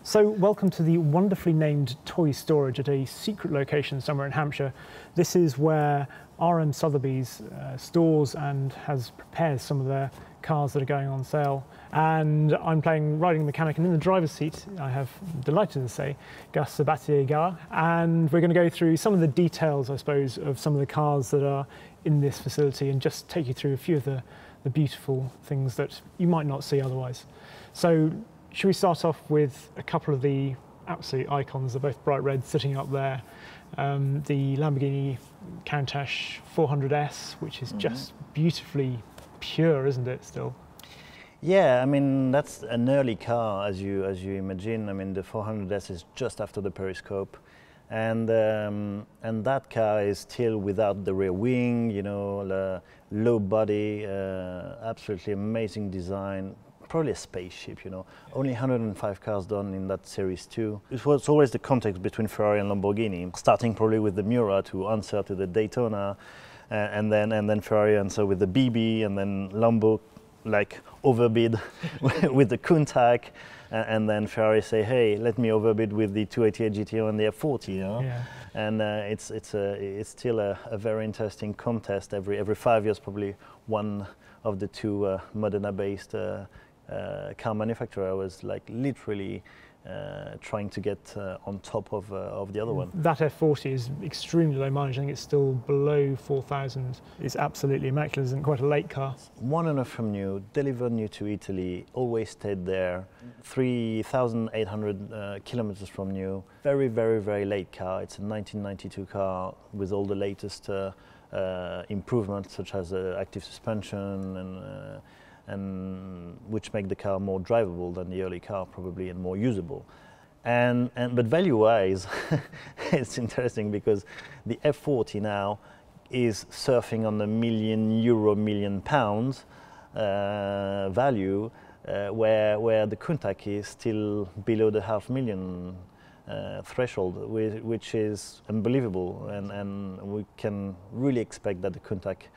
So welcome to the wonderfully named toy storage at a secret location somewhere in Hampshire. This is where RM Sotheby's stores and prepares some of their cars that are going on sale. And I'm riding mechanic, and in the driver's seat I have, delighted to say, Gus Sabatier, and we're going to go through some of the details, I suppose, of some of the cars that are in this facility and just take you through a few of the beautiful things that you might not see otherwise. So should we start off with a couple of the absolute icons? They're both bright red, sitting up there. The Lamborghini Countach 400S, which is just beautifully pure, isn't it, still? Yeah, I mean, that's an early car, as you imagine. I mean, the 400S is just after the periscope. And that car is still without the rear wing, you know, the low body, absolutely amazing design. Probably a spaceship, you know. Only 105 cars done in that series too. It was always the context between Ferrari and Lamborghini, starting probably with the Miura to answer to the Daytona, and then Ferrari answer with the BB, and then Lambo like overbid with the Countach, and then Ferrari say, hey, let me overbid with the 288 GTO and the F40, you know. Yeah. And it's still a very interesting contest. Every 5 years, probably one of the two Modena-based car manufacturer was like literally trying to get on top of the other one. That F40 is extremely low mileage. I think it's still below 4,000. It's absolutely immaculate. Isn't quite a late car. 1 from new, delivered new to Italy, always stayed there. 3,800 kilometers from new. Very, very, very late car. It's a 1992 car with all the latest improvements, such as active suspension and which make the car more drivable than the early car probably, and more usable. But value-wise, it's interesting because the F40 now is surfing on the €1 million value, where the Countach is still below the $500,000 threshold, which is unbelievable, and we can really expect that the Countach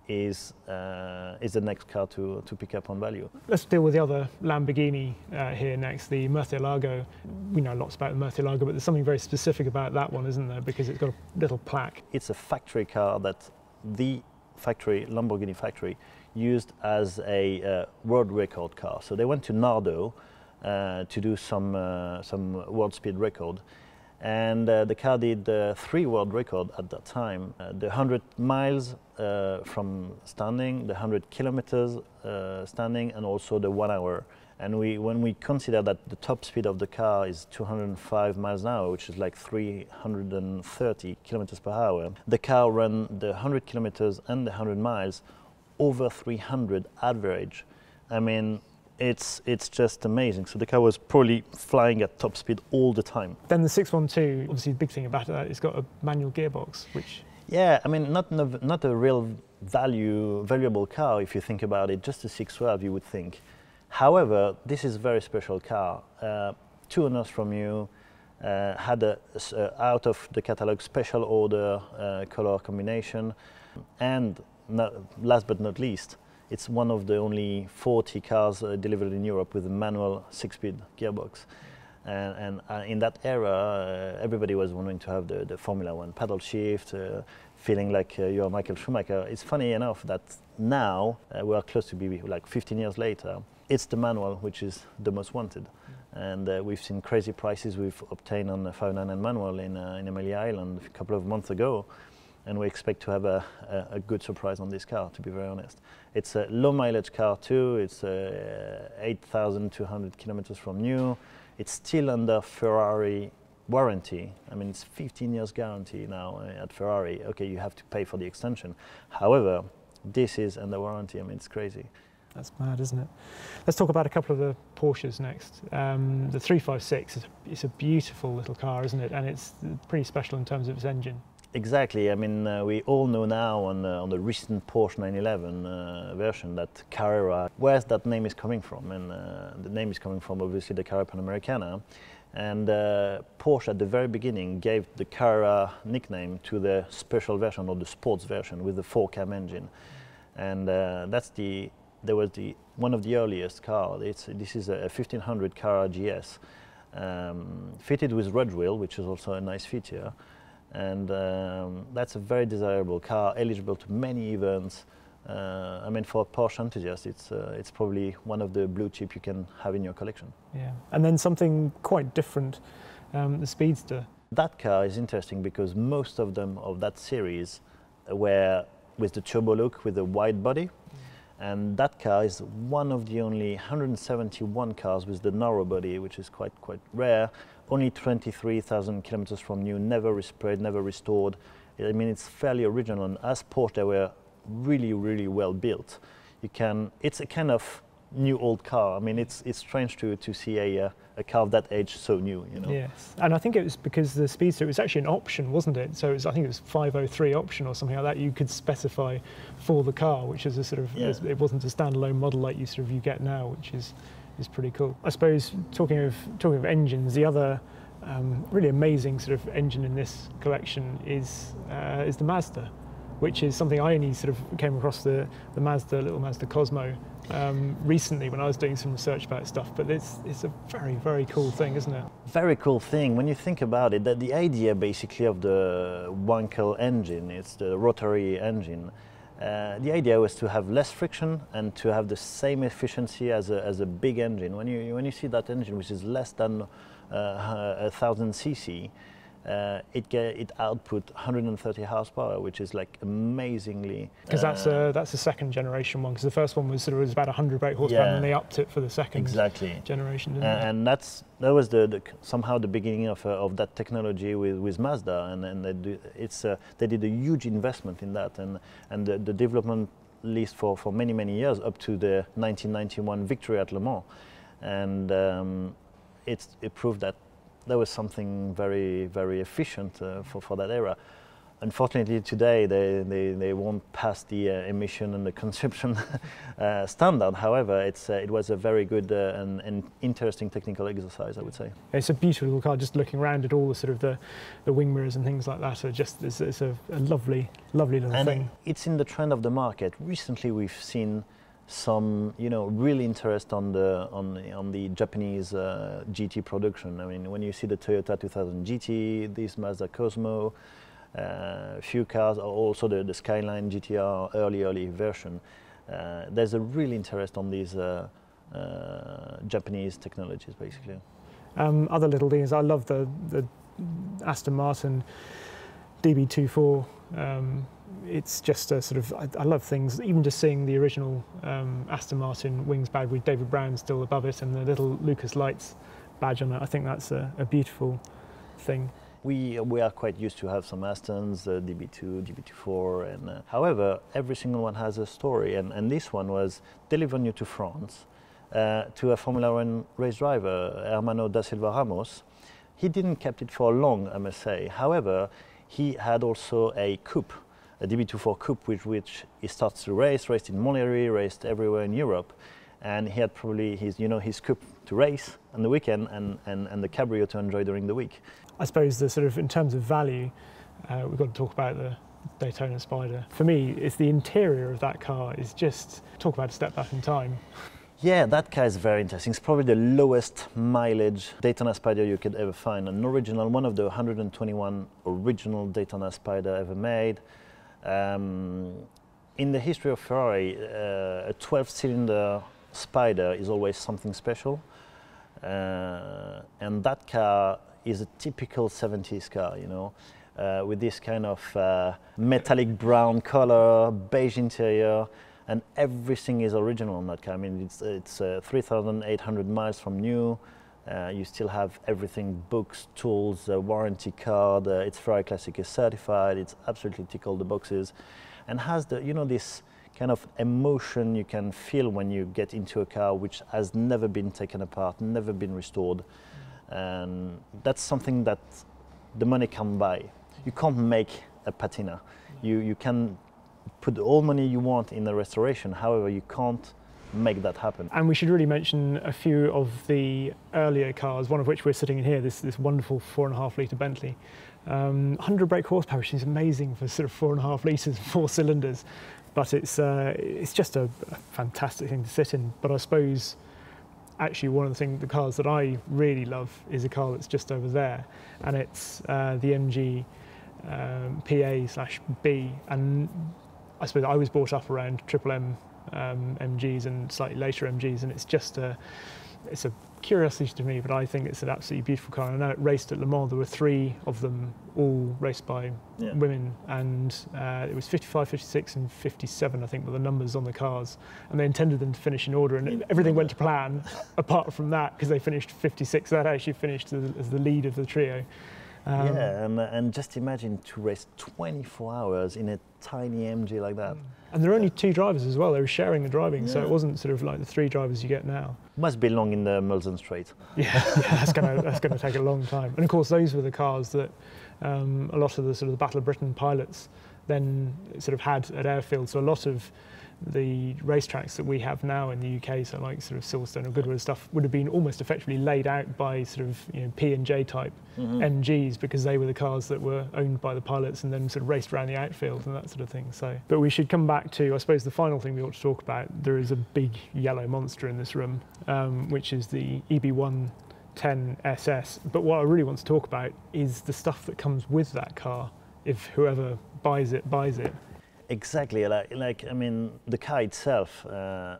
is the next car to pick up on value. Let's deal with the other Lamborghini here next, the Murcielago. We know lots about the Murcielago, but there's something very specific about that one, isn't there? Because it's got a little plaque. It's a factory car that the Lamborghini factory, used as a world record car. So they went to Nardo to do some world speed record. And the car did 3 world records at that time. The 100 miles from standing, the 100 kilometers standing, and also the 1 hour. And when we consider that the top speed of the car is 205 miles an hour, which is like 330 kilometers per hour, the car ran the 100 kilometers and the 100 miles over 300 average. I mean, it's just amazing. So the car was probably flying at top speed all the time. Then the 612, obviously the big thing about it, it's got a manual gearbox, which... Yeah, I mean, not a real valuable car if you think about it, just a 612 you would think. However, this is a very special car. 2 owners from you had a out of the catalog special order color combination, and last but not least, it's one of the only 40 cars delivered in Europe with a manual 6-speed gearbox. And in that era, everybody was wanting to have the Formula One paddle shift, feeling like you're Michael Schumacher. It's funny enough that now, we are close to be like 15 years later, it's the manual which is the most wanted. And we've seen crazy prices we've obtained on the 599 manual in Amelia Island a couple of months ago. And we expect to have a good surprise on this car, to be very honest. It's a low mileage car too. It's 8,200 kilometers from new. It's still under Ferrari warranty. I mean, it's 15 years guarantee now at Ferrari. Okay, you have to pay for the extension. However, this is under warranty. I mean, it's crazy. That's mad, isn't it? Let's talk about a couple of the Porsches next. The 356 is a beautiful little car, isn't it? And it's pretty special in terms of its engine. Exactly. I mean, we all know now on the recent Porsche 911 version that Carrera, where that name is coming from, and the name is coming from obviously the Carrera Panamericana, and Porsche at the very beginning gave the Carrera nickname to the special version or the sports version with the 4-cam engine, and one of the earliest cars. This is a 1500 Carrera GS. fitted with rudge wheel, which is also a nice feature. And that's a very desirable car, eligible to many events. I mean, for a Porsche enthusiast, it's probably one of the blue chip you can have in your collection. Yeah, and then something quite different, the Speedster. That car is interesting because most of them of that series were with the turbo look, with the wide body. And that car is one of the only 171 cars with the narrow body, which is quite rare. Only 23,000 kilometers from new, never resprayed, never restored. I mean, it's fairly original, and as Porsche, they were really well built. It's a kind of new old car. I mean, it's strange to see a car of that age so new, you know. Yes, and I think it was because the Speedster, it was actually an option, wasn't it? So I think it was 503 option or something like that. You could specify for the car, which is a sort of, it wasn't a standalone model like you get now, which is pretty cool. I suppose talking of engines, the other really amazing sort of engine in this collection is the Mazda, which is something I only sort of came across the little Mazda Cosmo recently when I was doing some research about stuff. But it's a very cool thing, isn't it? Very cool thing. When you think about it, that the idea basically of the Wankel engine, it's the rotary engine. The idea was to have less friction and to have the same efficiency as a big engine. When you see that engine, which is less than 1,000 cc, it output 130 horsepower, which is like amazingly. Because that's a second generation one. Because the first one was about 100 brake horsepower, and then they upped it for the second generation. Didn't they? And that was somehow the beginning of that technology with Mazda, and they did a huge investment in that, and the development list for many years up to the 1991 victory at Le Mans, and it proved that there was something very efficient for that era. Unfortunately, today they won't pass the emission and the consumption standard. However, it was a very good and interesting technical exercise, I would say. It's a beautiful car. Just looking around at all the sort of the wing mirrors and things like that, it's a lovely little thing. And it's in the trend of the market. Recently, we've seen some, real interest on the Japanese GT production. I mean, when you see the Toyota 2000 GT, this Mazda Cosmo, few cars, also the Skyline GTR early version, there's a real interest on these Japanese technologies, basically. Other little things, I love the Aston Martin DB24. It's just a sort of, I love things, even just seeing the original Aston Martin wings badge with David Brown still above it and the little Lucas Lights badge on it. I think that's a beautiful thing. We are quite used to have some Astons, DB2, DB24, and however, every single one has a story, and this one was delivered new to France to a Formula One race driver, Hermano da Silva Ramos. He didn't keep it for long, I must say. However, he had also a coupe, a DB24 coupe, which he starts to raced in Monterey, raced everywhere in Europe, and he had probably his coupe to race on the weekend and the cabrio to enjoy during the week. I suppose the sort of, in terms of value, we've got to talk about the Daytona Spider. For me, it's the interior of that car is just, talk about a step back in time. Yeah, that car is very interesting. It's probably the lowest mileage Daytona Spider you could ever find. An original, one of the 121 original Daytona Spider ever made. In the history of Ferrari, a 12-cylinder Spider is always something special. And that car is a typical 70s car, with this kind of metallic brown color, beige interior, and everything is original on that car. I mean, it's 3,800 miles from new. You still have everything, books, tools, warranty card. It's Ferrari Classic is certified. It's absolutely tick all the boxes, and has the this kind of emotion you can feel when you get into a car which has never been taken apart, never been restored. And that's something that the money can't buy. You can't make a patina. You can put all money you want in the restoration, however, you can't make that happen. And we should really mention a few of the earlier cars, one of which we're sitting in here, this wonderful 4.5 litre Bentley. 100 brake horsepower, which is amazing for sort of 4.5 litres, 4 cylinders. But it's just a fantastic thing to sit in. But I suppose actually one of the cars that I really love is a car that's just over there, and it's the MG S.p.A/B, and I suppose I was brought up around Triple M MGs and slightly later MGs, and it's a curiosity to me, but I think it's an absolutely beautiful car. I know it raced at Le Mans. There were 3 of them, all raced by women, and it was 55, 56 and 57, I think, were the numbers on the cars, and they intended them to finish in order, and everything went to plan apart from that, because they finished 56. That actually finished as the lead of the trio. And just imagine to race 24 hours in a tiny MG like that. And there are only 2 drivers as well. They were sharing the driving, so it wasn't sort of like the 3 drivers you get now. Must be long in the Mulsanne Straight. Yeah, that's gonna take a long time. And of course, those were the cars that a lot of the sort of the Battle of Britain pilots then sort of had at airfield. So a lot of the racetracks that we have now in the UK, so like sort of Silverstone or Goodwood stuff, would have been almost effectively laid out by sort of P&J type MGs, because they were the cars that were owned by the pilots and then sort of raced around the outfield and that sort of thing. So, but we should come back to, I suppose, the final thing we ought to talk about. There is a big yellow monster in this room, which is the EB110 SS. But what I really want to talk about is the stuff that comes with that car, if whoever buys it, buys it. Exactly, I mean, the car itself,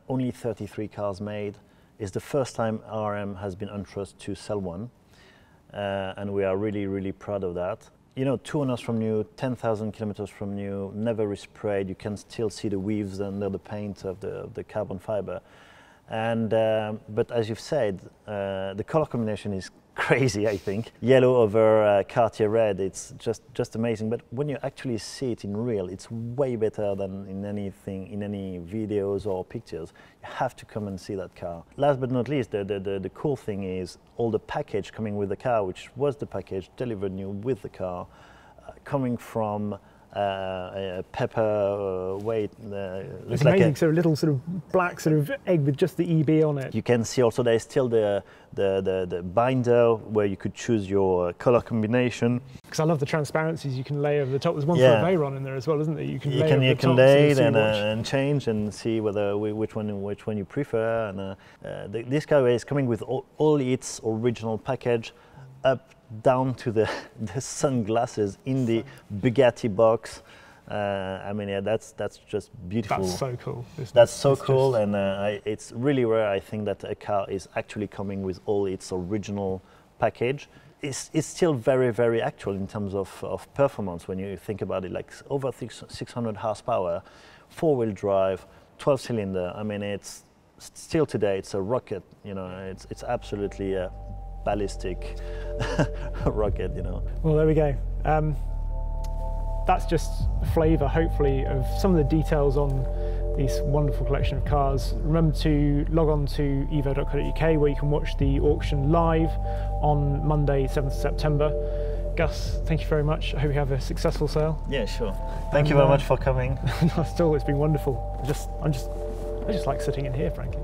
only 33 cars made. It's the first time RM has been entrusted to sell one, and we are really, really proud of that. You know, 2 owners from new, 10,000 kilometers from new, never resprayed. You can still see the weaves under the paint of the carbon fiber. And but as you've said, the color combination is crazy, I think. Yellow over Cartier red, it's just amazing. But when you actually see it in real, it's way better than in any videos or pictures. You have to come and see that car. Last but not least, the cool thing is all the package coming with the car, which was the package delivered new with the car, coming from a pepper weight. It's amazing, like a little sort of black sort of egg with just the EB on it. You can see also there's still the binder where you could choose your color combination. Because I love the transparencies you can lay over the top. There's one for a Veyron in there as well, isn't there? You can lay it and change and see whether which one you prefer. And this car is coming with all its original package, up down to the sunglasses in the Bugatti box. I mean, yeah, that's just beautiful. That's so cool. That's so cool, and it's really rare, I think, that a car is actually coming with all its original package. It's still very, very actual in terms of performance when you think about it, like over 600 horsepower, 4-wheel drive, 12-cylinder. I mean, it's still today, it's a rocket, you know, it's absolutely a ballistic rocket, you know. Well, there we go. That's just a flavour, hopefully, of some of the details on this wonderful collection of cars. Remember to log on to evo.co.uk, where you can watch the auction live on Monday, 7th September. Gus, thank you very much. I hope you have a successful sale. Yeah, sure. Thank you very much for coming. Still, it's been wonderful. I just like sitting in here, frankly.